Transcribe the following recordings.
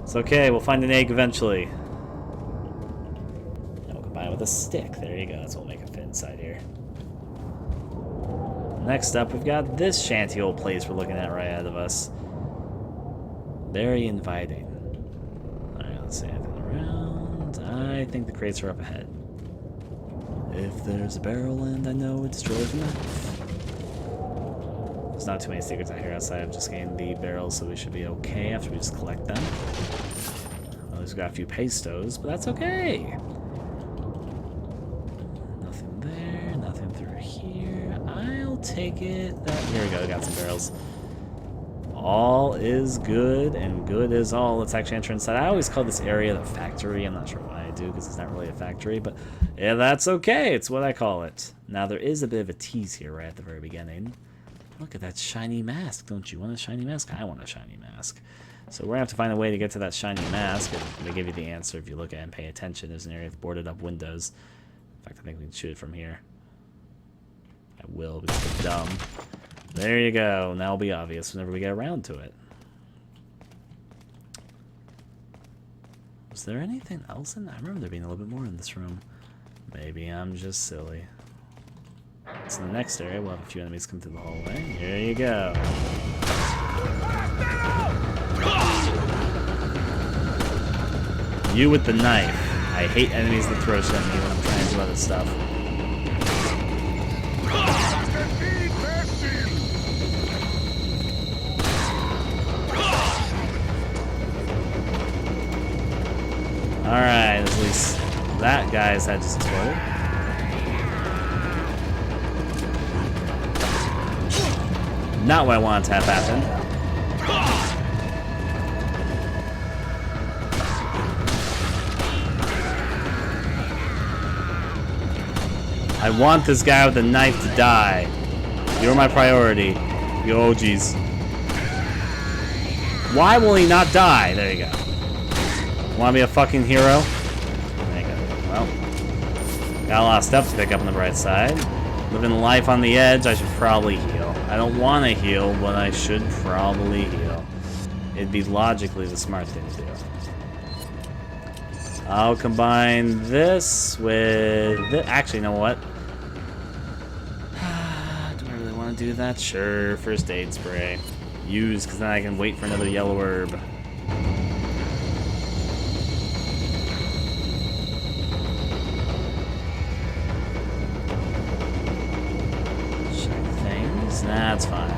It's okay, we'll find an egg eventually. And we'll combine it with a stick. There you go, that's what will make it fit inside here. Next up, we've got this shanty old place we're looking at right ahead of us. Very inviting. Alright, let's see anything around. I think the crates are up ahead. If there's a barrel and I know it destroys the knife. There's not too many secrets out here outside of just getting the barrels, so we should be okay after we just collect them. Well, we've got a few pastos, but that's okay. Nothing there, nothing through here. I'll take it. Here we go, we got some barrels. All is good, and good is all. Let's actually enter inside. I always call this area the factory. I'm not sure why I do, because it's not really a factory, but yeah, that's okay. It's what I call it. Now, there is a bit of a tease here right at the very beginning. Look at that shiny mask. Don't you want a shiny mask? I want a shiny mask. So we're going to have to find a way to get to that shiny mask, and they give you the answer if you look at it and pay attention. There's an area with boarded up windows. In fact, I think we can shoot it from here. I will, because it's dumb. There you go. Now it'll be obvious whenever we get around to it. Was there anything else in there? I remember there being a little bit more in this room. Maybe I'm just silly. So in the next area, we'll have a few enemies come through the hallway. Here you go. You with the knife. I hate enemies that throw shit at me when I'm trying to do other stuff. Alright, at least that guy's head just exploded. Not what I wanted to have happen. I want this guy with a knife to die. You're my priority. You OGs. Why will he not die? There you go. Want to be a fucking hero? There you go. Well, got a lot of stuff to pick up on the bright side. Living life on the edge, I should probably heal. I don't want to heal, but I should probably heal. It'd be logically the smart thing to do. I'll combine this with... Actually, you know what? Do I really want to do that? Sure, first aid spray. Use, because then I can wait for another yellow herb. That's fine.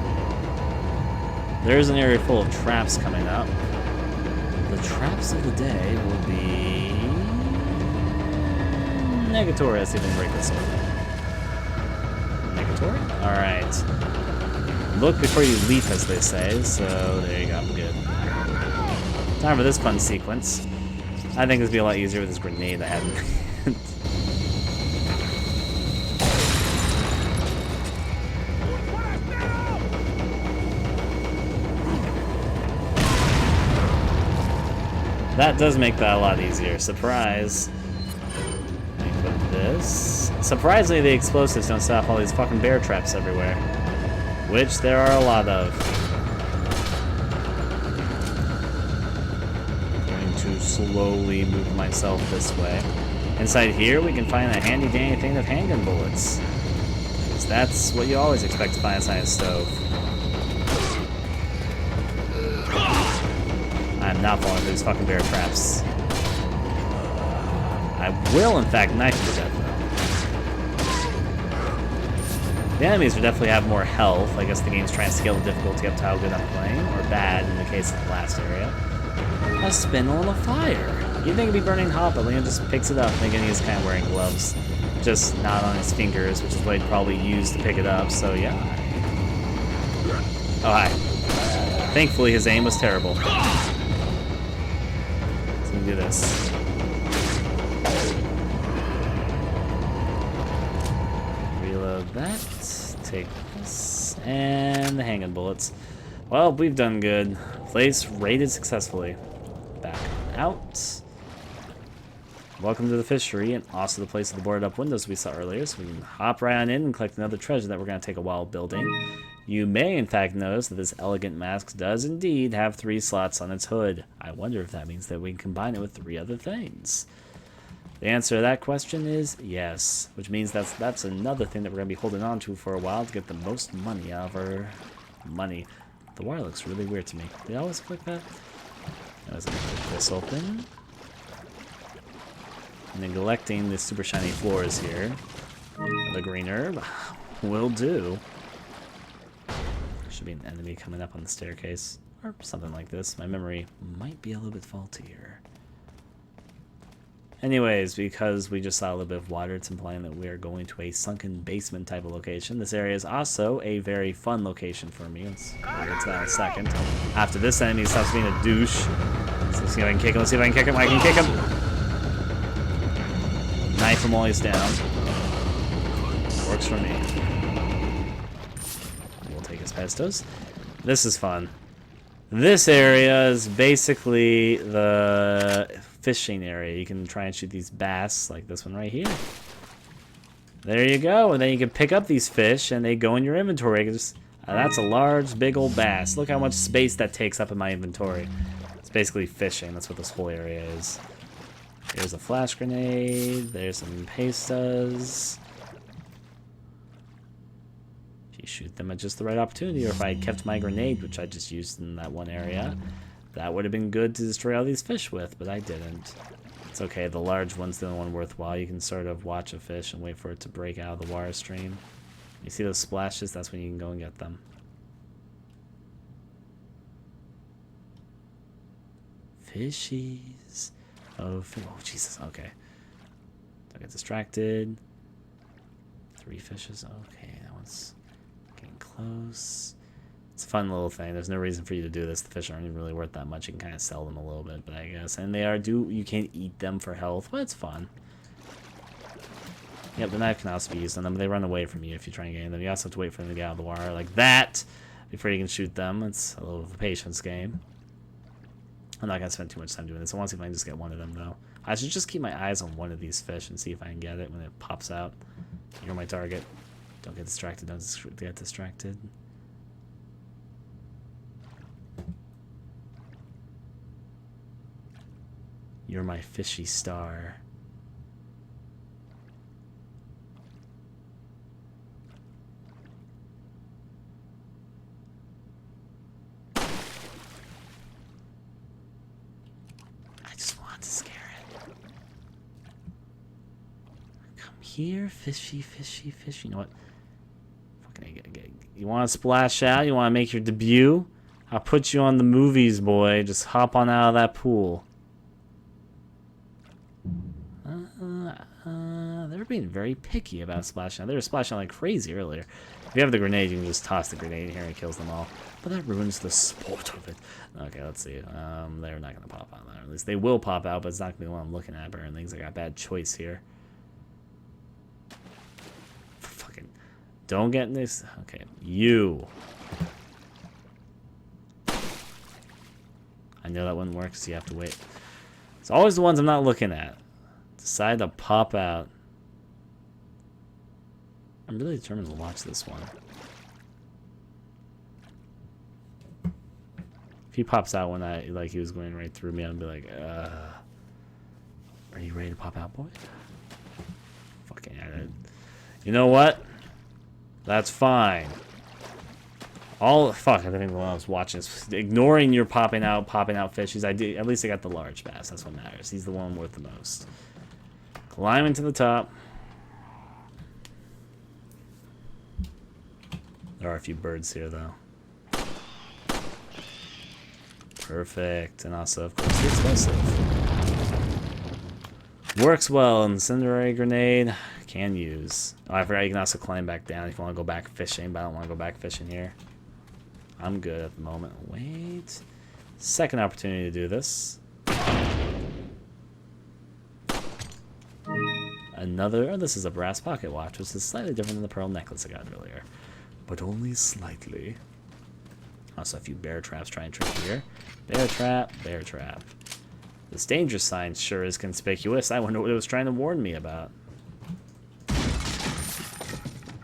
There's an area full of traps coming up. The traps of the day will be... Negatory. Let's see if we can break this open. Negatory? Alright. Look before you leap, as they say. So, there you go. I'm good. Time for this fun sequence. I think this would be a lot easier with this grenade I had in hand. That does make that a lot easier. Surprise. Let me put this. Surprisingly, the explosives don't stop all these fucking bear traps everywhere. Which there are a lot of. I'm going to slowly move myself this way. Inside here, we can find a handy dandy thing of handgun bullets. Because that's what you always expect to find inside a stove. I'm not falling for these fucking bear traps. I will, in fact, knife him to death, though. The enemies would definitely have more health. I guess the game's trying to scale the difficulty up to how good I'm playing, or bad in the case of the last area. A spindle on a fire. You'd think it'd be burning hot, but Leon just picks it up, thinking he's kind of wearing gloves. Just not on his fingers, which is what he'd probably use to pick it up, so yeah. Oh, hi. Thankfully, his aim was terrible. Do this. Reload that. Take this. And the handgun bullets. Well, we've done good. Place raided successfully. Back out. Welcome to the fishery, and also the place of the boarded up windows we saw earlier, so we can hop right on in and collect another treasure that we're going to take a while building. You may in fact notice that this elegant mask does indeed have 3 slots on its hood. I wonder if that means that we can combine it with 3 other things. The answer to that question is yes, which means that's another thing that we're going to be holding on to for a while to get the most money out of our money. The wire looks really weird to me. Did I always click that? I was going to click this open. Neglecting the super shiny floors here. The green herb will do. Should be an enemy coming up on the staircase. Or something like this. My memory might be a little bit faulty here. Anyways, because we just saw a little bit of water, it's implying that we are going to a sunken basement type of location. This area is also a very fun location for me. We'll get to that in a second. After this enemy stops being a douche. Let's see if I can kick him. Let's see if I can kick him. I can kick him. Knife him while he's down. Works for me. We'll take his pestos. This is fun. This area is basically the fishing area. You can try and shoot these bass, like this one right here. There you go, and then you can pick up these fish, and they go in your inventory. That's a large, big old bass. Look how much space that takes up in my inventory. It's basically fishing. That's what this whole area is. Here's a flash grenade. There's some pastas. If you shoot them at just the right opportunity, or if I had kept my grenade, which I just used in that one area, that would have been good to destroy all these fish with, but I didn't. It's okay, the large one's the only one worthwhile. You can sort of watch a fish and wait for it to break out of the water stream. You see those splashes? That's when you can go and get them. Fishies. Oh, Jesus, okay. Don't get distracted. 3 fishes, okay, that one's getting close. It's a fun little thing. There's no reason for you to do this. The fish aren't even really worth that much. You can kind of sell them a little bit, but I guess. And they are you can't eat them for health, but it's fun. Yep, the knife can also be used on them, but they run away from you if you try and get them. You also have to wait for them to get out of the water like that before you can shoot them. It's a little of a patience game. I'm not going to spend too much time doing this. I want to see if I can just get one of them, though. I should just keep my eyes on one of these fish and see if I can get it when it pops out. You're my target. Don't get distracted. Don't get distracted. You're my fishy star. I just want to scare it. Come here, fishy, fishy, fishy. You know what? Fucking, you want to splash out? You want to make your debut? I'll put you on the movies, boy. Just hop on out of that pool. They're being very picky about splashing. They were splashing like crazy earlier. If you have the grenade, you can just toss the grenade in here and it kills them all. But that ruins the sport of it. Okay, let's see. They're not going to pop out. Or at least they will pop out, but it's not going to be the one I'm looking at, apparently. I got a bad choice here. Fucking... Don't get in this... Okay, you. I know that wouldn't work, so you have to wait. It's always the ones I'm not looking at. Decide to pop out. I'm really determined to watch this one. If he pops out when he was going right through me, I'd be like, are you ready to pop out, boy? Fucking you know what? That's fine. Fuck, I think when I was watching this, ignoring your popping out fishies, at least I got the large bass. That's what matters. He's the one worth the most. Climbing to the top. There are a few birds here, though. Perfect. And also, of course, the explosive. Works well. Incendiary grenade. Can use. Oh, I forgot you can also climb back down if you want to go back fishing, but I don't want to go back fishing here. I'm good at the moment. Wait. Second opportunity to do this. Another. Oh, this is a brass pocket watch, which is slightly different than the pearl necklace I got earlier. But only slightly. Also, a few bear traps try and trick you here. Bear trap, bear trap. This danger sign sure is conspicuous. I wonder what it was trying to warn me about.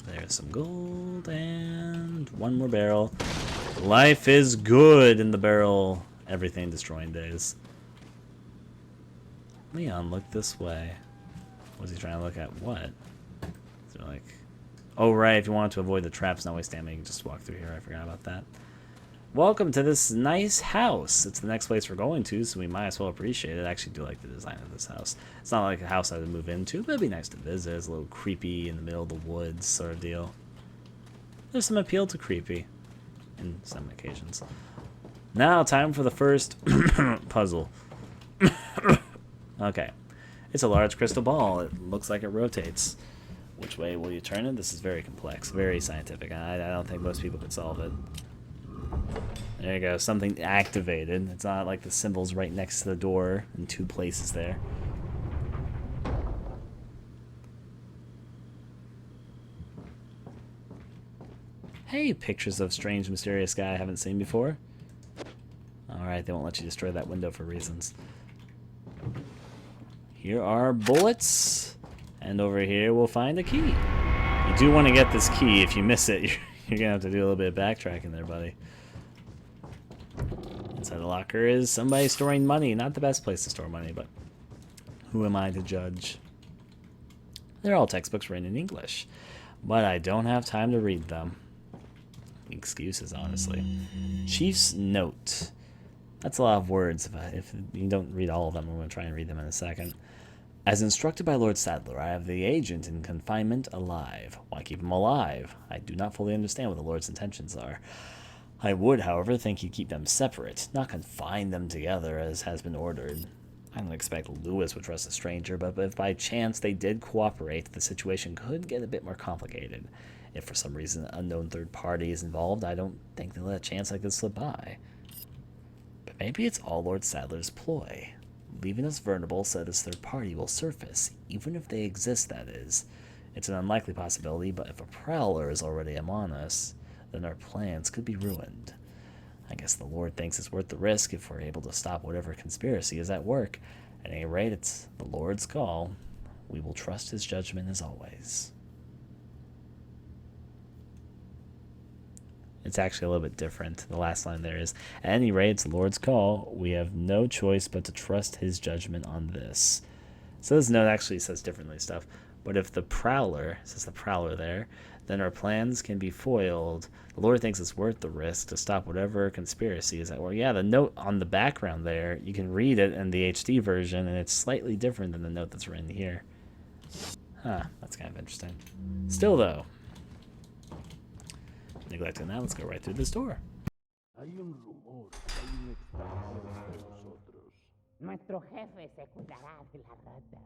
There There's some gold and one more barrel. Life is good in the barrel everything destroying days. Leon, look this way. Was he trying to look at what? So like, oh right, if you want to avoid the traps, not waste stamina, you can just walk through here. I forgot about that. Welcome to this nice house. It's the next place we're going to, so we might as well appreciate it. I actually do like the design of this house. It's not like a house I would move into, but it'd be nice to visit. It's a little creepy in the middle of the woods sort of deal. There's some appeal to creepy in some occasions. Now, time for the first puzzle. Okay. It's a large crystal ball. It looks like it rotates. Which way will you turn it? This is very complex, very scientific. I don't think most people could solve it. There you go, something activated. It's not like the symbol's right next to the door in two places there. Hey, pictures of strange, mysterious guy I haven't seen before. Alright, they won't let you destroy that window for reasons. Here are bullets. And over here we'll find a key. You do want to get this key. If you miss it, you're going to have to do a little bit of backtracking there, buddy. Inside the locker is somebody storing money. Not the best place to store money, but who am I to judge? They're all textbooks written in English, but I don't have time to read them. Excuses, honestly. Chief's note. That's a lot of words. If you don't read all of them, I'm going to try and read them in a second. As instructed by Lord Sadler, I have the agent in confinement alive. Why keep him alive? I do not fully understand what the Lord's intentions are. I would, however, think he'd keep them separate, not confine them together as has been ordered. I don't expect Lewis would trust a stranger, but if by chance they did cooperate, the situation could get a bit more complicated. If for some reason an unknown third party is involved, I don't think they'll let a chance like this slip by. But maybe it's all Lord Sadler's ploy. Leaving us vulnerable so this third party will surface, even if they exist, that is. It's an unlikely possibility, but if a prowler is already among us, then our plans could be ruined. I guess the Lord thinks it's worth the risk if we're able to stop whatever conspiracy is at work. At any rate, it's the Lord's call. We will trust his judgment as always. It's actually a little bit different. The last line there is, at any rate, it's the Lord's call. We have no choice but to trust his judgment on this. So this note actually says differently stuff. But if the prowler, it says the prowler there, then our plans can be foiled. The Lord thinks it's worth the risk to stop whatever conspiracy is at work. Yeah, the note on the background there, you can read it in the HD version, and it's slightly different than the note that's written here. Huh, that's kind of interesting. Still, though, neglecting that, let's go right through this door. Nuestro jefe se cuidará de la rata.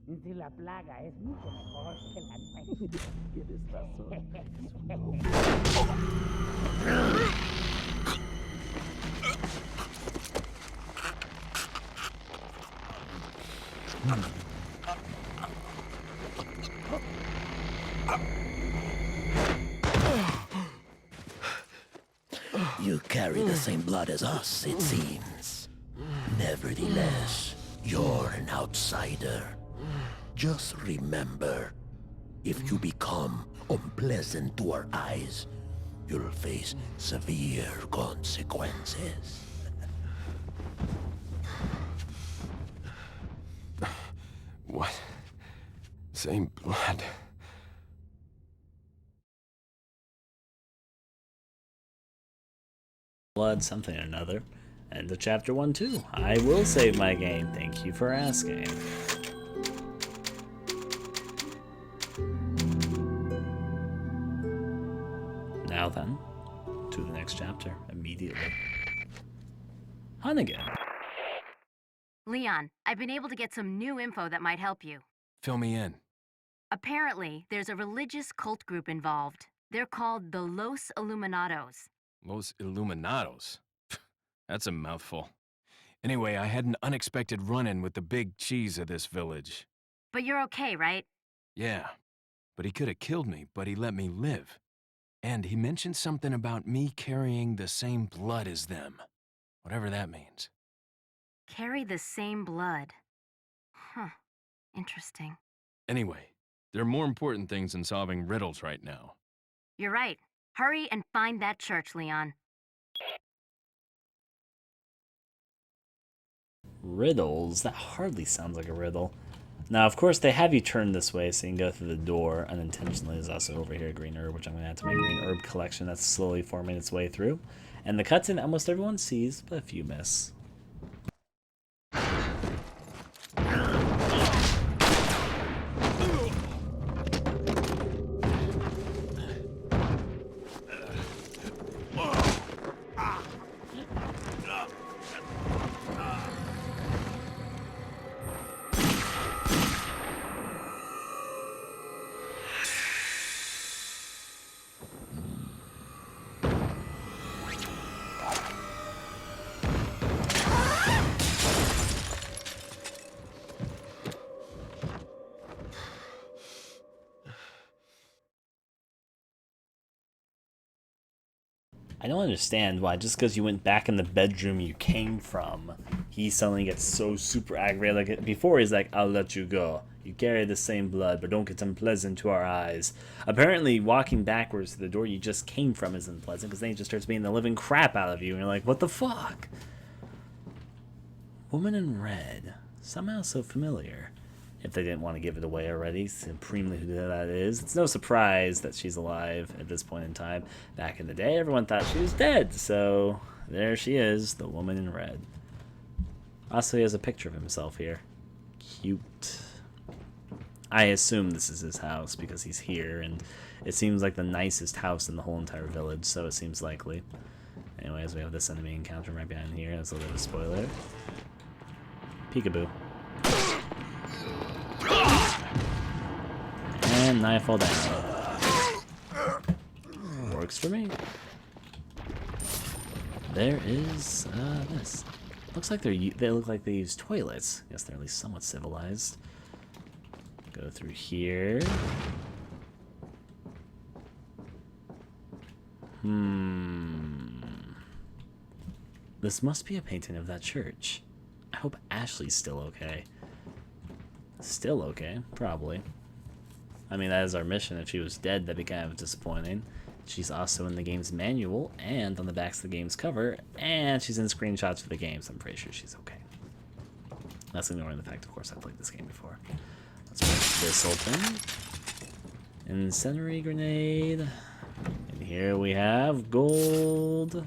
Si la plaga es mucho mejor que la nuestra. Tienes You carry the same blood as us, it seems. Nevertheless, you're an outsider. Just remember, if you become unpleasant to our eyes, you'll face severe consequences. What? Same blood. Blood, something or another. End of chapter 1 too. I will save my game. Thank you for asking. Now then, to the next chapter immediately. Hunnigan. Leon, I've been able to get some new info that might help you. Fill me in. Apparently, there's a religious cult group involved. They're called the Los Illuminados. Los Illuminados. That's a mouthful. Anyway, I had an unexpected run-in with the big cheese of this village. But you're okay, right? Yeah, but he could have killed me, but he let me live. And he mentioned something about me carrying the same blood as them. Whatever that means. Carry the same blood. Huh. Interesting. Anyway, There are more important things than solving riddles right now. You're right. Hurry and find that church, Leon. Riddles? That hardly sounds like a riddle. Now, of course, they have you turn this way so you can go through the door unintentionally. There's also over here green herb, which I'm going to add to my green herb collection that's slowly forming its way through. And the cutscene almost everyone sees, but a few miss. I don't understand why, just because you went back in the bedroom you came from, he suddenly gets so super aggravated. Like before, he's like, I'll let you go. You carry the same blood, but don't get unpleasant to our eyes. Apparently, walking backwards to the door you just came from is unpleasant, because then he just starts beating the living crap out of you, and you're like, what the fuck? Woman in red. Somehow so familiar. If they didn't want to give it away already, supremely who that is. It's no surprise that she's alive at this point in time. Back in the day, everyone thought she was dead, so there she is, the woman in red. Also, he has a picture of himself here. Cute. I assume this is his house because he's here, and it seems like the nicest house in the whole entire village, so it seems likely. Anyways, we have this enemy encounter right behind here. That's a little bit of a spoiler. Peekaboo. And knife fall down. Works for me. There is this. Looks like they look like they use toilets. Guess they're at least somewhat civilized. Go through here. This must be a painting of that church. I hope Ashley's still okay. Still okay, probably. I mean, that is our mission. If she was dead, that'd be kind of disappointing. She's also in the game's manual and on the backs of the game's cover, and she's in screenshots for the game, so I'm pretty sure she's okay. That's ignoring the fact, of course, I've played this game before. Let's break this open. Incendiary grenade. And here we have gold.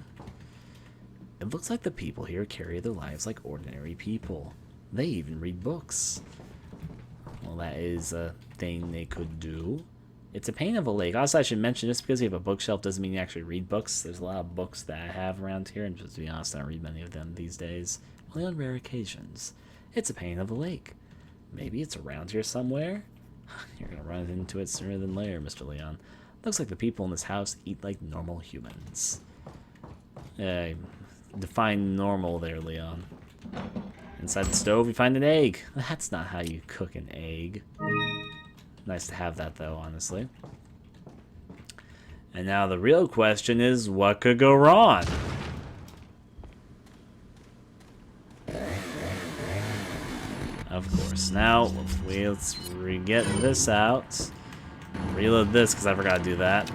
It looks like the people here carry their lives like ordinary people. They even read books. Well, that is a thing they could do. It's a pain of a lake. Also, I should mention, just because you have a bookshelf doesn't mean you actually read books. There's a lot of books that I have around here, and just to be honest, I don't read many of them these days. Only on rare occasions. It's a pain of a lake. Maybe it's around here somewhere? You're gonna run into it sooner than later, Mr. Leon. Looks like the people in this house eat like normal humans. Define normal there, Leon. Inside the stove, we find an egg. That's not how you cook an egg. Nice to have that, though, honestly. And now the real question is, what could go wrong? Of course. Now, let's get this out. Reload this, because I forgot to do that.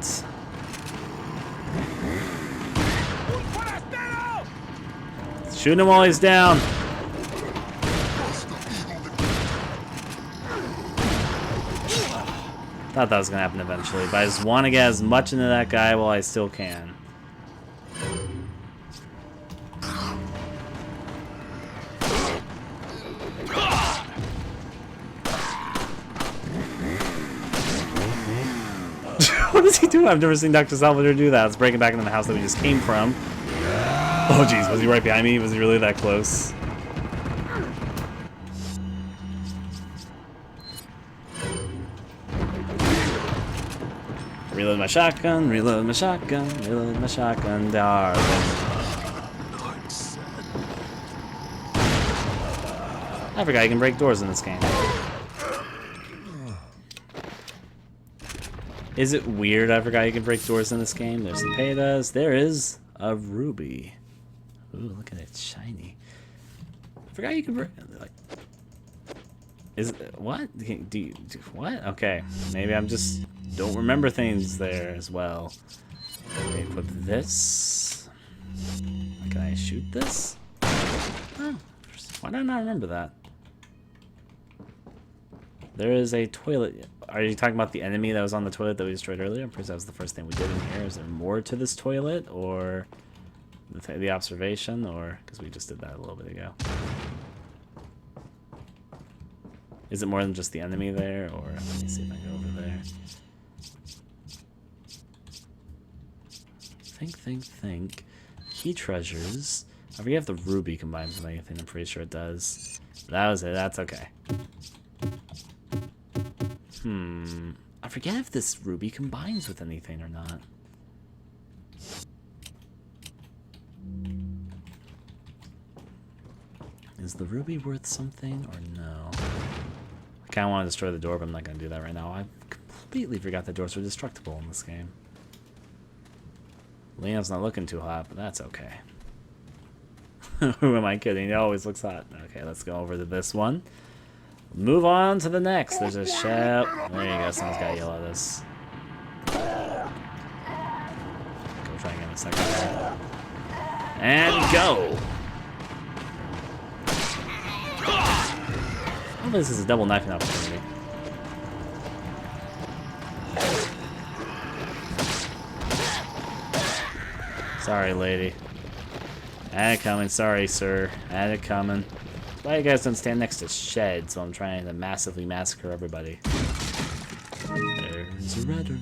Shoot him while he's down. Thought that was gonna happen eventually, but I just want to get as much into that guy while I still can. What does he do? I've never seen Dr. Salvador do that. It's breaking back into the house that we just came from. Oh jeez, was he right behind me? Was he really that close? Reload my shotgun, reload my shotgun, reload my shotgun, darling. I forgot you can break doors in this game. Is it weird I forgot you can break doors in this game? There's some petas. There is a ruby. Ooh, look at it, shiny. I forgot you can break... Like, Is what? What? Okay, maybe I'm just don't remember things there as well. Okay, equip this. Can I shoot this? Oh, why did I not remember that? There is a toilet. Are you talking about the enemy that was on the toilet that we destroyed earlier? I'm pretty sure that was the first thing we did in here. Is there more to this toilet, or the observation, or because we just did that a little bit ago? Is it more than just the enemy there, or let me see if I can go over there. Think. Key treasures. I forget if the ruby combines with anything. I'm pretty sure it does. That was it. That's okay. I forget if this ruby combines with anything or not. Is the ruby worth something or no? I kind of want to destroy the door, but I'm not going to do that right now. I completely forgot that doors are destructible in this game. Leon's not looking too hot, but that's okay. Who am I kidding? He always looks hot. Okay, let's go over to this one. Move on to the next. There's a shell. There you go. Someone's got to yell at us. Go try and get a second there. And go! I this is a double knifing opportunity. Sorry, lady. Had it coming. Sorry, sir. Had it coming. Why you guys don't stand next to sheds while I'm trying to massively massacre everybody? There's a red herb.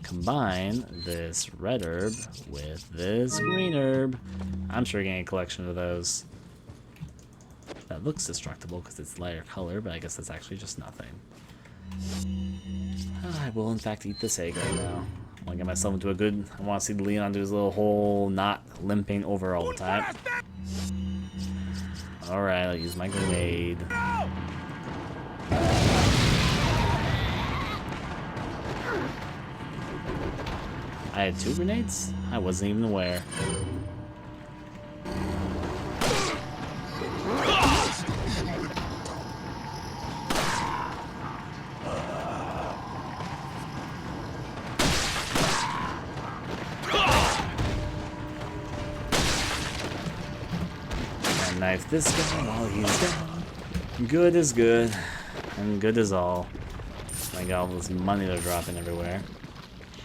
Combine this red herb with this green herb. I'm sure getting a collection of those. That looks destructible because it's lighter color, but I guess that's actually just nothing. I will, in fact, eat this egg right now. I want to get myself into a good... I want to see Leon do his little whole not limping over all the time. Alright, I'll use my grenade. I had 2 grenades? I wasn't even aware. Knife this guy while he's gone. Good is good, and good is all. I got all this money they're dropping everywhere.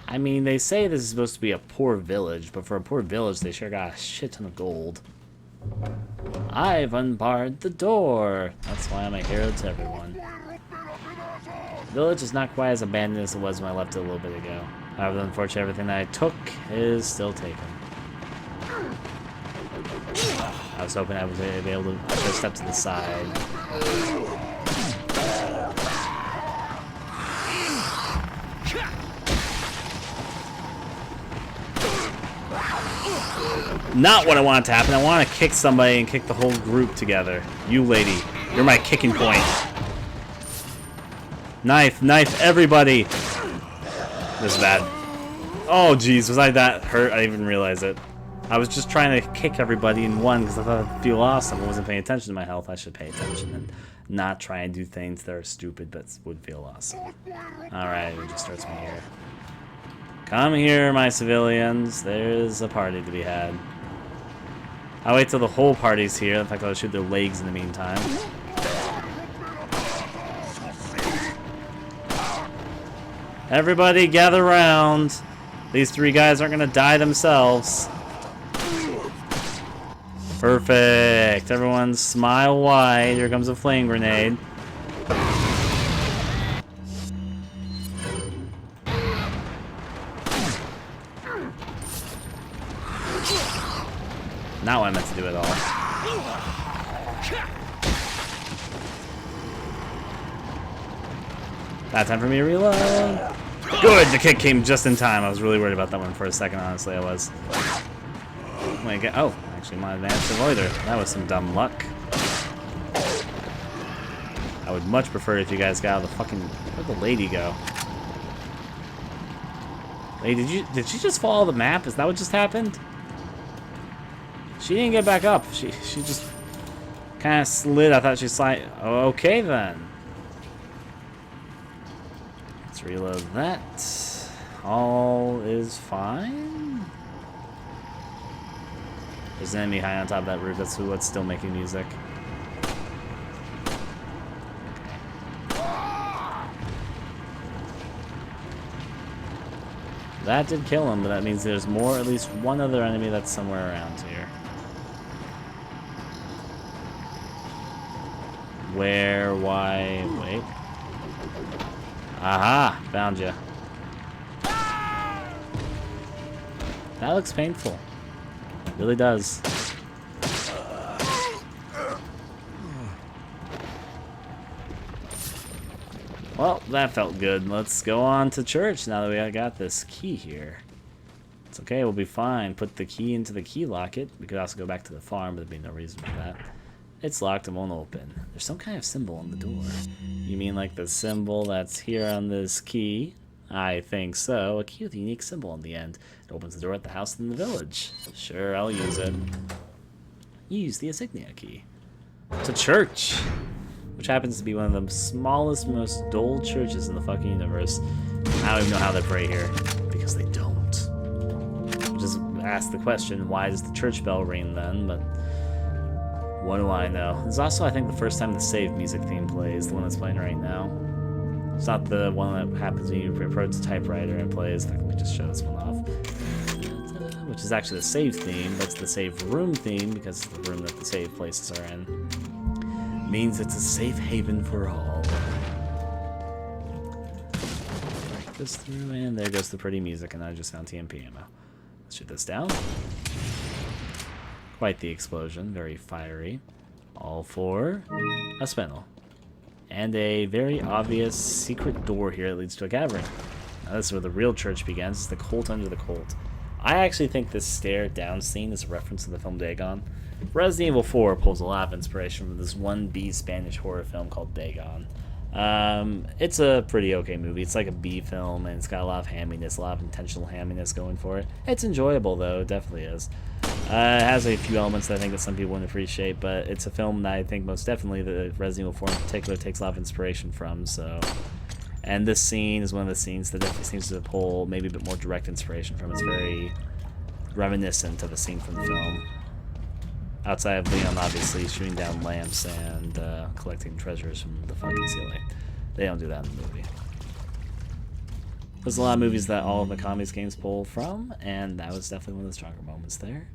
I mean, they say this is supposed to be a poor village, but for a poor village, they sure got a shit ton of gold. I've unbarred the door. That's why I'm a hero to everyone. The village is not quite as abandoned as it was when I left it a little bit ago. However, unfortunately, everything that I took is still taken. I was hoping I would be able to just step to the side. Not what I want to happen. I want to kick somebody and kick the whole group together. You lady, you're my kicking point. Knife everybody. This is bad. Oh jeez, was I that hurt? I didn't even realize it. I was just trying to kick everybody in one because I thought I'd feel awesome. I wasn't paying attention to my health. I should pay attention and not try and do things that are stupid but would feel awesome. Alright, it just starts me here. Come here, my civilians. There's a party to be had. I'll wait till the whole party's here. In fact, I'll shoot their legs in the meantime. Everybody gather around. These 3 guys aren't going to die themselves. Perfect. Everyone smile wide. Here comes a flame grenade. Not what I meant to do at all. Bad time for me to reload. Good, the kick came just in time. I was really worried about that one for a second, honestly, I was. Oh, actually, my advanced avoider. That was some dumb luck. I would much prefer if you guys got out of the fucking... Where'd the lady go? Lady, did she just follow the map? Is that what just happened? She didn't get back up. She just Kind of slid. I thought she slid. Oh, okay then. Let's reload that. All is fine. There's an enemy high on top of that roof. That's what's still making music. That did kill him, but that means there's more, at least one other enemy that's somewhere around here. Where, why, wait. Aha, found you. That looks painful. It really does. Well, that felt good. Let's go on to church now that we got this key here. It's okay, we'll be fine. Put the key into the key locket. We could also go back to the farm, but there'd be no reason for that. It's locked and won't open. There's some kind of symbol on the door. You mean like the symbol that's here on this key? I think so. A key with a unique symbol on the end. It opens the door at the house in the village. Sure, I'll use it. Use the insignia key. To church! Which happens to be one of the smallest, most dull churches in the fucking universe. I don't even know how they pray here. Because they don't. Just ask the question, why does the church bell ring then? But what do I know? It's also, I think, the first time the save music theme plays, the one that's playing right now. It's not the one that happens when you approach the typewriter and plays. Let me just show this one off. Which is actually the save theme, but it's the save room theme because it's the room that the save places are in. Means it's a safe haven for all. Break this through, and there goes the pretty music, and I just found TMP ammo. Let's shoot this down. Quite the explosion, very fiery. All for a spinel. And a very obvious secret door here that leads to a cavern. Now this is where the real church begins. It's the cult under the cult. I actually think this stare down scene is a reference to the film Dagon. Resident Evil 4 pulls a lot of inspiration from this 1B Spanish horror film called Dagon. It's a pretty okay movie. It's like a B film, and it's got a lot of hamminess, a lot of intentional hamminess going for it. It's enjoyable, though. It definitely is. It has a few elements that I think that some people wouldn't appreciate, but it's a film that I think most definitely the Resident Evil 4 in particular takes a lot of inspiration from, so... And this scene is one of the scenes that definitely seems to pull maybe a bit more direct inspiration from. It's very reminiscent of the scene from the film. Outside of Leon, obviously, shooting down lamps and collecting treasures from the fucking ceiling. They don't do that in the movie. There's a lot of movies that all of the comedies games pull from, and that was definitely one of the stronger moments there.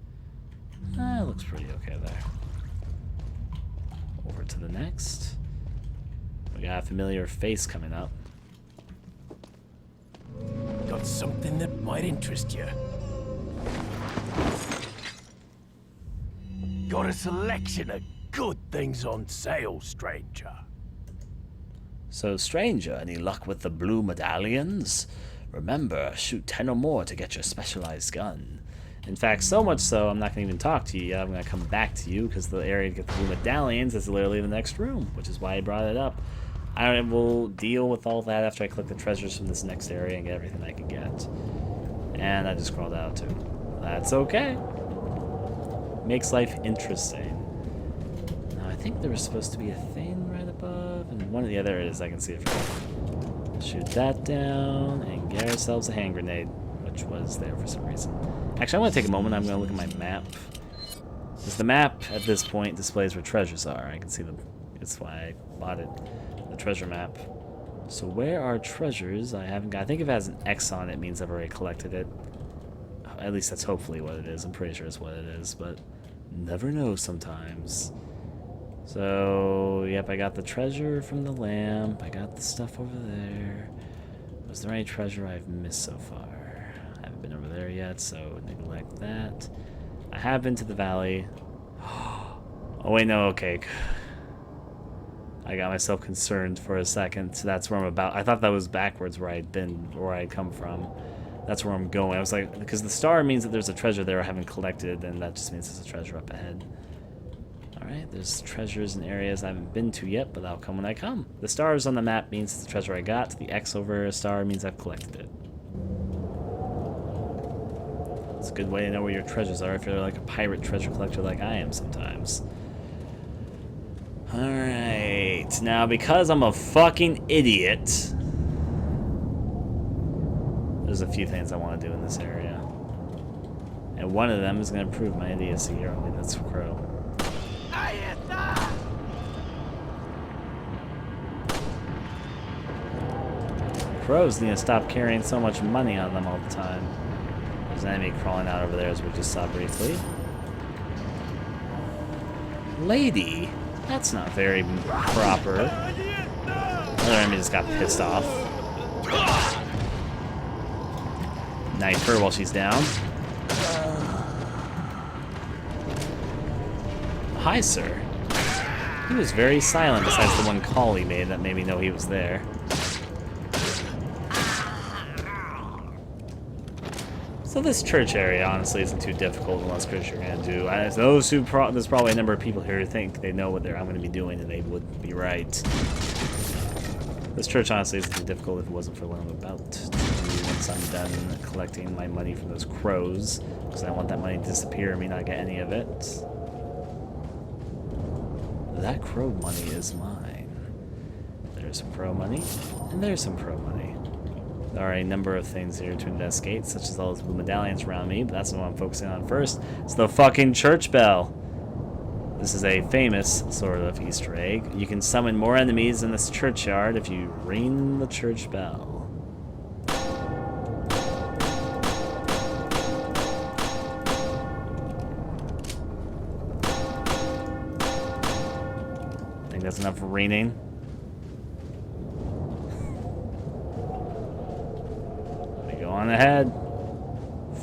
It looks pretty okay there. Over to the next. We got a familiar face coming up. Got something that might interest you. Got a selection of good things on sale, stranger. So, stranger, any luck with the blue medallions? Remember, shoot 10 or more to get your specialized gun. In fact, so much so, I'm not going to even talk to you yet. I'm going to come back to you, because the area to get the blue medallions is literally the next room, which is why I brought it up. I will deal with all that after I collect the treasures from this next area and get everything I can get. And I just crawled out, too. That's okay. Makes life interesting. Now, I think there was supposed to be a thing right above, and one of the other is I can see it from. Shoot that down and get ourselves a hand grenade, which was there for some reason. Actually, I want to take a moment. I'm going to look at my map. Because the map at this point displays where treasures are. I can see them. That's why I bought it. The treasure map. So where are treasures? I haven't got. I think if it has an X on it, means I've already collected it. At least that's hopefully what it is. I'm pretty sure it's what it is, but never know sometimes. So, yep, I got the treasure from the lamp. I got the stuff over there. Was there any treasure I've missed so far? I haven't been over there yet, so neglect that. I have been to the valley. Oh, wait, no, okay. I got myself concerned for a second. So that's where I'm about. I thought that was backwards where I'd been, where I'd come from. That's where I'm going. I was like, because the star means that there's a treasure there I haven't collected, and that just means there's a treasure up ahead. Alright, there's treasures in areas I haven't been to yet, but that'll come when I come. The stars on the map means it's the treasure I got. The X over a star means I've collected it. It's a good way to know where your treasures are if you're like a pirate treasure collector like I am sometimes. Alright, now because I'm a fucking idiot, there's a few things I want to do in this area. And one of them is going to prove my idiocy here. I mean, that's Crow. Crows need to stop carrying so much money on them all the time. There's an enemy crawling out over there as we just saw briefly. Lady? That's not very proper. Another enemy just got pissed off. Knife her while she's down. Hi, sir. He was very silent besides the one call he made that made me know he was there. So this church area, honestly, isn't too difficult unless Chris you're going to do. There's probably a number of people here who think they know what I'm going to be doing, and they would be right. This church, honestly, isn't too difficult if it wasn't for what I'm about to do once I'm done collecting my money from those crows, because I want that money to disappear and me not get any of it. That crow money is mine. There's some crow money, and there's some crow money. There are a number of things here to investigate, such as all those blue medallions around me, but that's what I'm focusing on first. It's the fucking church bell. This is a famous sort of Easter egg. You can summon more enemies in this churchyard if you ring the church bell. I think that's enough ringing. Go on ahead.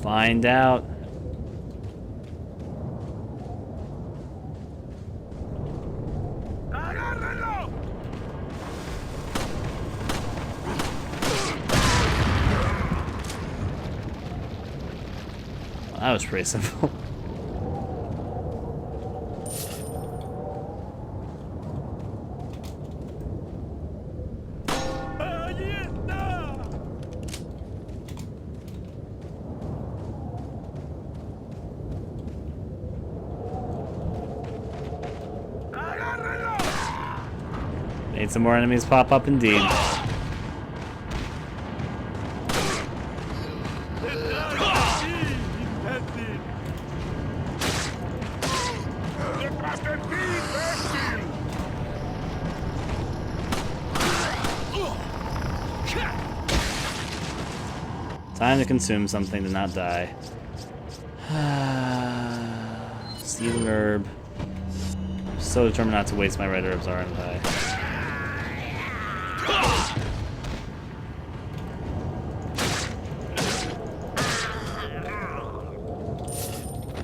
Find out. Well, that was pretty simple. Made some more enemies pop up indeed. Time to consume something to not die. Seed and herb. I'm so determined not to waste my red herbs, aren't I?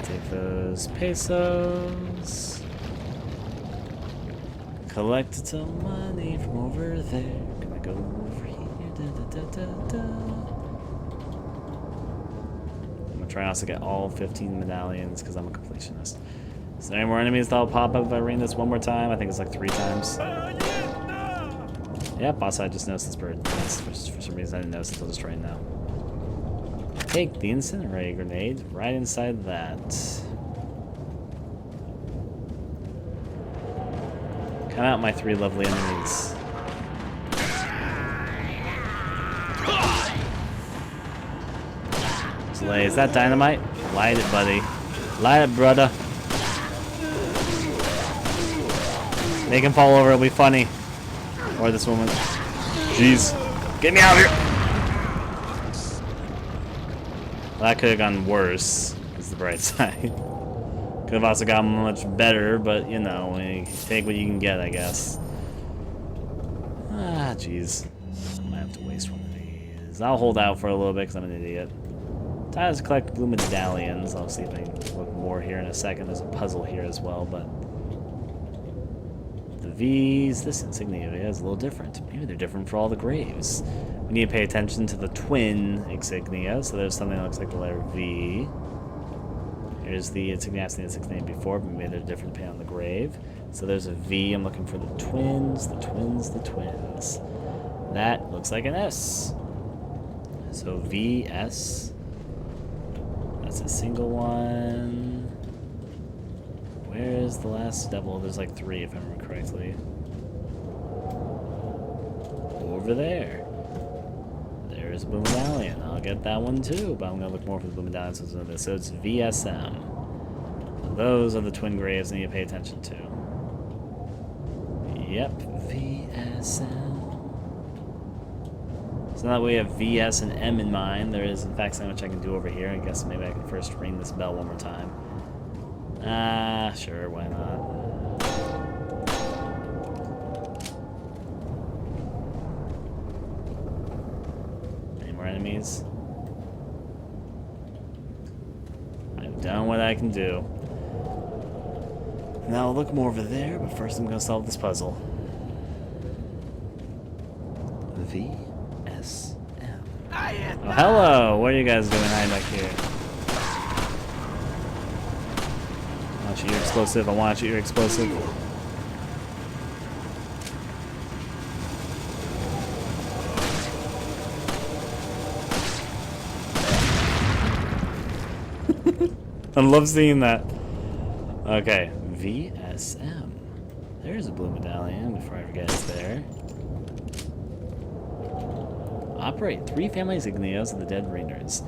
Take those pesos. Collect some money from over there. Gonna go over here. Da, da, da, da, da. Try not to get all 15 medallions because I'm a completionist. Is there any more enemies that'll pop up if I ring this one more time? I think it's like 3 times. Yep, boss, I just noticed this bird. Yes, for some reason I didn't notice until just right now. Take the incinerator grenade right inside that. Come out, my 3 lovely enemies. Is that dynamite? Light it, buddy. Light it, brother. Make him fall over, it'll be funny. Or this woman. Jeez. Get me out of here! Well, that could have gone worse, is the bright side. Could have also gotten much better, but you know, you take what you can get, I guess. Ah, jeez. I might have to waste one of these. I'll hold out for a little bit because I'm an idiot. Time to collect blue medallions. I'll see if I can look more here in a second. There's a puzzle here as well, but the V's, this insignia is a little different. Maybe they're different for all the graves. We need to pay attention to the twin insignia. So there's something that looks like the letter V. Here's the insignia I've seen the insignia before, but maybe they're different depending on the grave. So there's a V. I'm looking for the twins, the twins, the twins. That looks like an S. So VS. That's a single one. Where is the last devil? There's like 3 if I remember correctly. Over there. There's a blue medallion. I'll get that one too, but I'm gonna look more for the blue medallion. So it's VSM. So those are the twin graves I need to pay attention to. Yep, VSM. So now that we have VS and M in mind, there is in fact something which I can do over here. I guess maybe I can first ring this bell one more time. Sure, why not? Any more enemies? I've done what I can do. Now I'll look more over there, but first I'm gonna solve this puzzle. VSM. Oh, hello! What are you guys doing hiding back here? I want you to shoot your explosive. I want you to shoot your explosive. I love seeing that. Okay, VSM. There's a blue medallion before I forget it's there. Operate 3 family insignias of the dead reigners.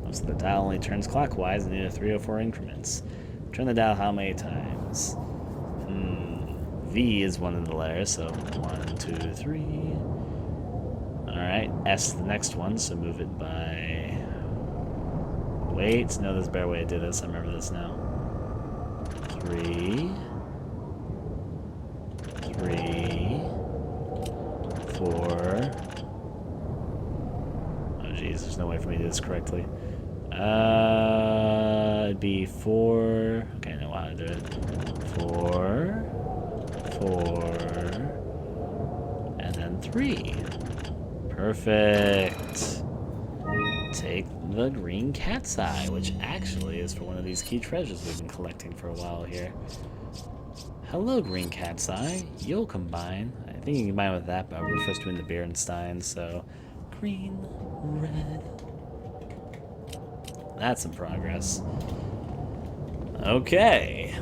Most of the dial only turns clockwise in either 3 or 4 increments. Turn the dial how many times? V is one of the layers, so 1, 2, 3. Alright, S is the next one, so move it by... Wait, no, there's a better way to do this. I remember this now. 3. 3. 4. Jeez, there's no way for me to do this correctly. It'd be 4. Okay, I know how to do it. 4, 4, and then 3. Perfect. Take the green cat's eye, which actually is for one of these key treasures we've been collecting for a while here. Hello, green cat's eye. You'll combine. I think you can combine with that, but we're first doing the Berenstein, so green, red. That's some progress. Okay,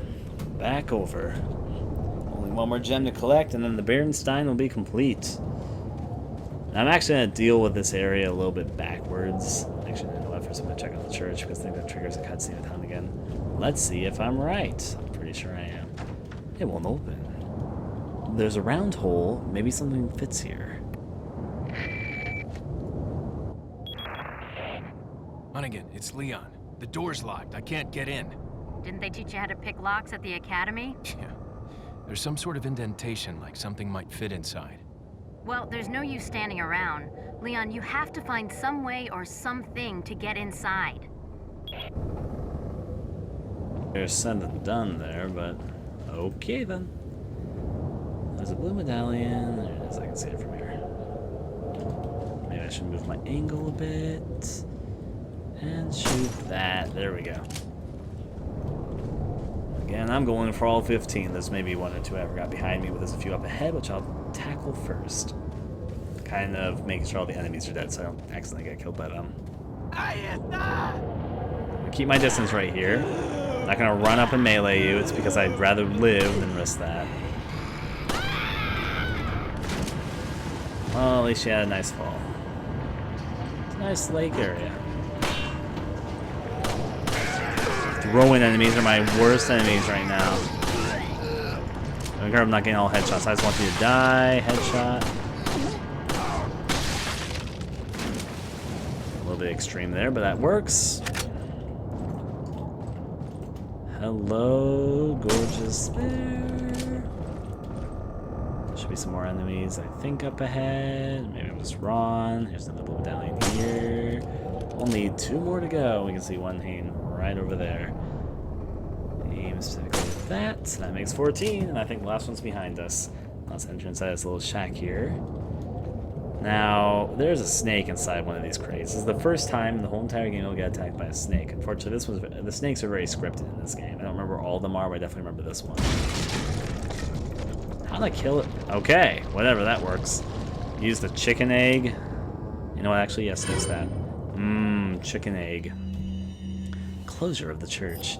back over. Only one more gem to collect, and then the Berenstein will be complete. I'm actually going to deal with this area a little bit backwards. Actually, no, first I'm going to check out the church, because I think that triggers a cutscene a ton again. Let's see if I'm right. I'm pretty sure I am. It won't open. There's a round hole. Maybe something fits here. Hunnigan, it's Leon. The door's locked. I can't get in. Didn't they teach you how to pick locks at the academy? Yeah. There's some sort of indentation, like something might fit inside. Well, there's no use standing around. Leon, you have to find some way or something to get inside. There's said and done there, but okay then. There's a blue medallion. There it is. I can see it from here. Maybe I should move my angle a bit. And shoot that. There we go. Again, I'm going for all 15. There's maybe 1 or 2 I forgot behind me, but there's a few up ahead, which I'll tackle first. Kind of making sure all the enemies are dead so I don't accidentally get killed by them. I'll keep my distance right here. I'm not going to run up and melee you. It's because I'd rather live than risk that. Well, at least you had a nice fall. It's a nice lake area. Throwing enemies are my worst enemies right now. I'm not getting all headshots. I just want you to die. Headshot. A little bit extreme there, but that works. Hello, gorgeous bear. There should be some more enemies, I think, up ahead. Maybe I was wrong. Here's another blue medallion here. Only 2 more to go. We can see one hanging right over there. Aim specifically with that. So that makes 14, and I think the last one's behind us. Let's enter inside this little shack here. Now, there's a snake inside one of these crates. This is the first time in the whole entire game you'll get attacked by a snake. Unfortunately, the snakes are very scripted in this game. I don't remember all of them are, but I definitely remember this one. How'd I kill it? Okay, whatever, that works. Use the chicken egg. You know what, actually, yes, there's that. Chicken egg. Closure of the church.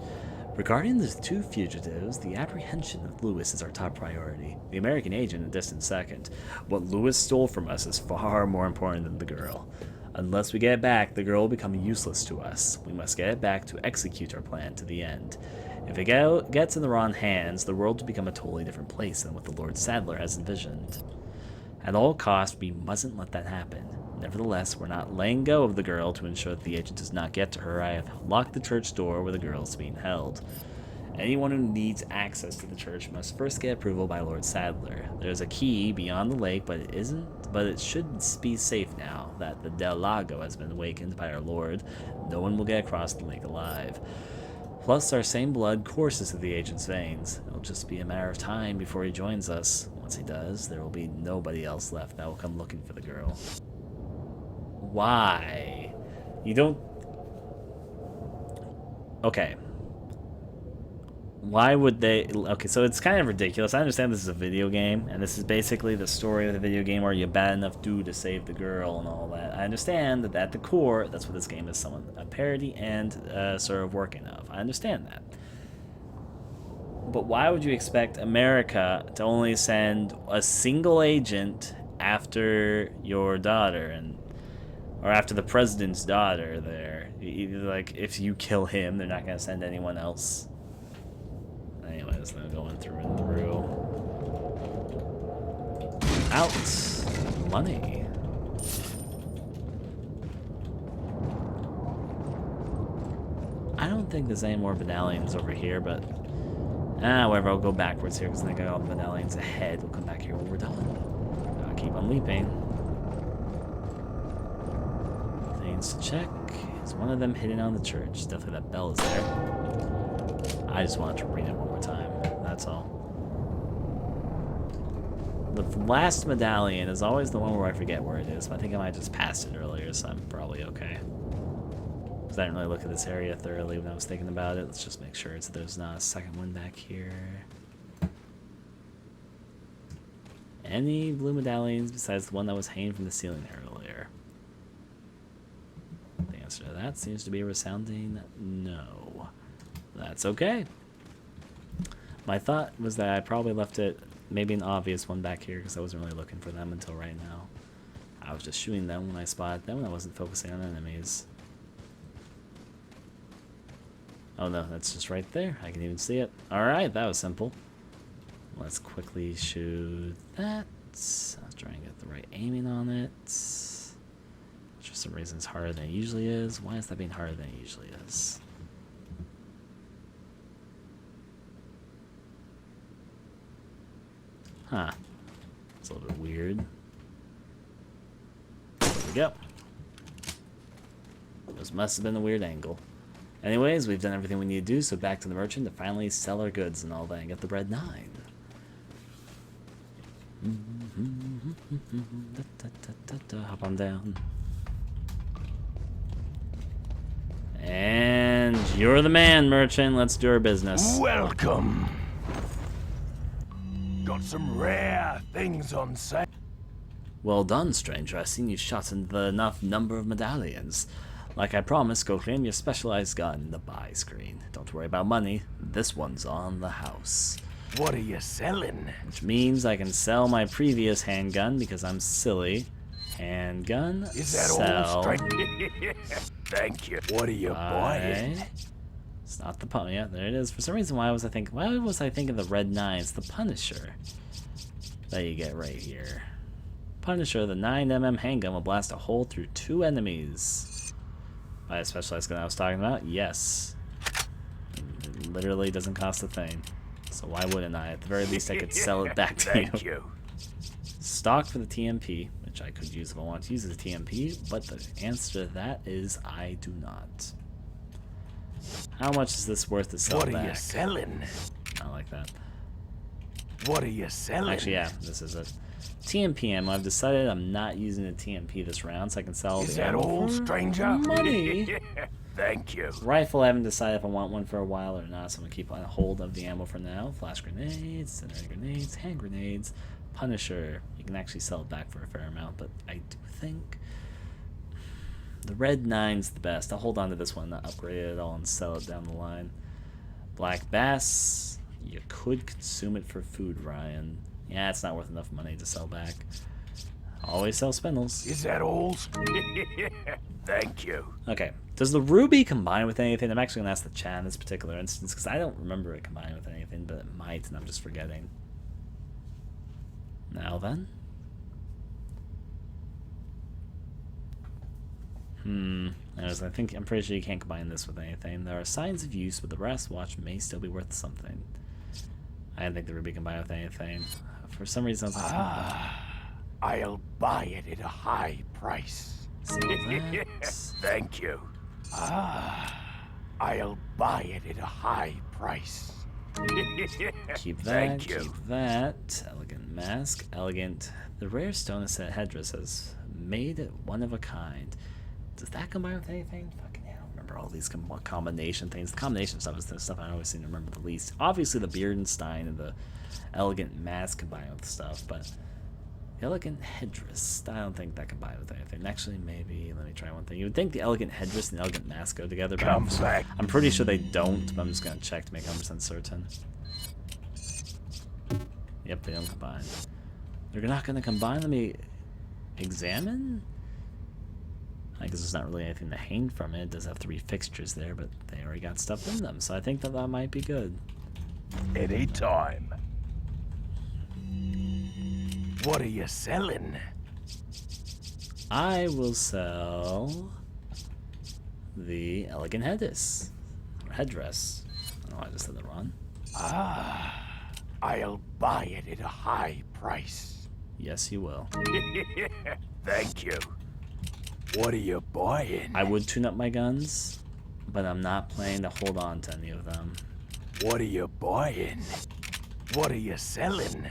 Regarding the two fugitives, the apprehension of Lewis is our top priority. The American agent a distant second. What Lewis stole from us is far more important than the girl. Unless we get it back, the girl will become useless to us. We must get it back to execute our plan to the end. If it gets in the wrong hands, the world will become a totally different place than what the Lord Sadler has envisioned. At all costs, we mustn't let that happen. Nevertheless, we're not laying go of the girl to ensure that the agent does not get to her. I have locked the church door where the girl is being held. Anyone who needs access to the church must first get approval by Lord Sadler. There's a key beyond the lake, but it should be safe now that the Del Lago has been awakened by our Lord. No one will get across the lake alive. Plus, our same blood courses through the agent's veins. It'll just be a matter of time before he joins us. Once he does, there will be nobody else left that will come looking for the girl. Why? You don't... Okay. Why would they... Okay, so it's kind of ridiculous. I understand this is a video game, and this is basically the story of the video game where you bad enough do to save the girl and all that. I understand that at the core, that's what this game is, a parody and sort of working of. I understand that. But why would you expect America to only send a single agent after your daughter, or after the president's daughter there? Like, if you kill him, they're not going to send anyone else. Anyways, they're going through and through. Out. Money. I don't think there's any more medallions over here, but... whatever, I'll go backwards here, because I think I got all the medallions ahead. We'll come back here when we're done. Gotta keep on leaping. Things to check. Is one of them hidden on the church? Definitely that bell is there. I just wanted to read it one more time. That's all. The last medallion is always the one where I forget where it is, but I think I might just passed it earlier, so I'm probably okay. Because I didn't really look at this area thoroughly when I was thinking about it. Let's just make sure there's not a second one back here. Any blue medallions besides the one that was hanging from the ceiling earlier? The answer to that seems to be a resounding no. That's okay. My thought was that I probably left it maybe an obvious one back here because I wasn't really looking for them until right now. I was just shooting them when I spotted them and I wasn't focusing on enemies. Oh no, that's just right there. I can even see it. Alright, that was simple. Let's quickly shoot that. I'll try and get the right aiming on it. For some reason it's harder than it usually is. Why is that being harder than it usually is? Huh. It's a little bit weird. There we go. This must have been a weird angle. Anyways, we've done everything we need to do, so back to the merchant to finally sell our goods and all that and get the bread 9. Hop on down. And you're the man, merchant. Let's do our business. Welcome. Got some rare things on sale. Well done, stranger. I've seen you shot into enough number of medallions. Like I promised, go claim your specialized gun in the buy screen. Don't worry about money. This one's on the house. What are you selling? Which means I can sell my previous handgun because I'm silly. Handgun. Is that sell. all straight? Thank you. What are you buying? It's not the Punisher. Yeah, there it is. For some reason, why was I thinking the Red 9? It's the Punisher that you get right here. Punisher, the 9mm handgun will blast a hole through 2 enemies. By a specialized gun I was talking about? Yes. It literally doesn't cost a thing. So why wouldn't I? At the very least, I could sell it back to Thank you. you. Stock for the TMP, which I could use if I want to use the TMP, but the answer to that is I do not. How much is this worth to sell What back? are you selling? I like that. What are you selling? Actually, yeah, this is it. TMP ammo. I've decided I'm not using the TMP this round, so I can sell Is the that ammo all, for stranger? money. Thank you. Rifle, I haven't decided if I want one for a while or not, so I'm going to keep on hold of the ammo for now. Flash grenades, center grenades, hand grenades, Punisher. You can actually sell it back for a fair amount, but I do think the Red 9's the best. I'll hold on to this one, not upgrade it at all, and sell it down the line. Black bass. You could consume it for food, Ryan. Yeah, it's not worth enough money to sell back. Always sell spindles. Is that all? Thank you. Okay. Does the ruby combine with anything? I'm actually going to ask the chat in this particular instance because I don't remember it combining with anything, but it might, and I'm just forgetting. Now then. Anyways, I'm pretty sure you can't combine this with anything. There are signs of use, but the brass watch may still be worth something. I didn't think the ruby combined with anything. For some reason, I was like, I'll buy it at a high price. Thank you. I'll buy it at a high price. Keep that. Thank you. Keep that. Elegant mask. Elegant. The rare stone set headdress has made it one of a kind. Does that combine with anything? Fucking hell, I don't remember all these combination things. The combination stuff is the stuff I always seem to remember the least. Obviously, the Beardenstein and the elegant mask combine with stuff, but the elegant headdress, I don't think that combined with anything. Actually, maybe, let me try one thing. You would think the elegant headdress and the elegant mask go together, but I'm pretty sure they don't, but I'm just going to check to make 100% certain. Yep, they don't combine. They're not going to combine? Let me examine? I guess there's not really anything to hang from it. It does have 3 fixtures there, but they already got stuff in them, so I think that might be good. Anytime. What are you selling? I will sell the elegant headdress. Or headdress. I don't know why I just said that wrong. I'll buy it at a high price. Yes, you will. Thank you. What are you buying? I would tune up my guns, but I'm not planning to hold on to any of them. What are you buying? What are you selling?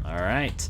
All right.